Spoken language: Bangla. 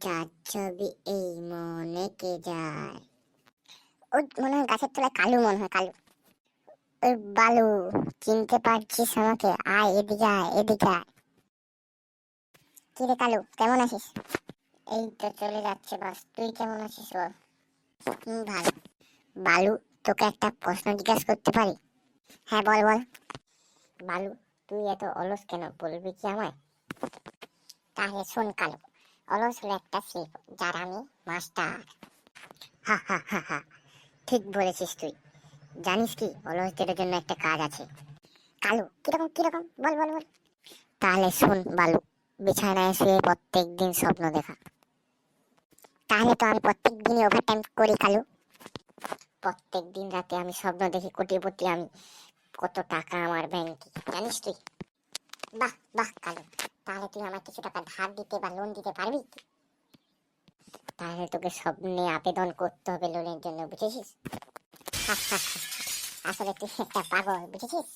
যার ছবি এই মনে কে যায়। ওই মনে হয় গাছের তলায় কালু, মনে হয় কালু। ওই বালু, চিনতে পারছিস আমাকে? আয় এদিকে, আয় এদিকে আয়। কিরে কালু, কেমন আছিস? এই তো চলে যাচ্ছে বাস, তুই কেমন আছিস বল? ভালো। বালু, তোকে একটা প্রশ্ন জিজ্ঞাসা করতে পারি? হ্যাঁ বল বল। বালু, তুই এত অলস কেন, বলবি কি আমায়? তাহলে শোন কালু, অলস হলো একটা শিল্প, যার আমি মাস্টার। হা হা হা হা, ঠিক বলেছিস তুই। জানিস কি, অলসদের জন্য একটা কাজ আছে। কালু, কিরকম কিরকম, বল বল বল। তাহলে শোন বালু, বিছানায় শুয়ে প্রত্যেক দিন স্বপ্ন দেখা। তাহলে তো আমি প্রত্যেক দিনই ওভারটাইম করি কালু। প্রত্যেক দিন রাতে আমি স্বপ্ন দেখি কোটিপতি আমি, কত টাকা আমার ব্যাংকে, জানিস তুই? বাহ বাহ কালু, তাহলে তুই আমার কিছু টাকা ধার দিতে বা লোন দিতে পারবি? তাহলে তোকে স্বপ্নে আবেদন করতে হবে লোনের জন্য, বুঝেছিস? আসলে তুই একটা পাগল, বুঝেছিস?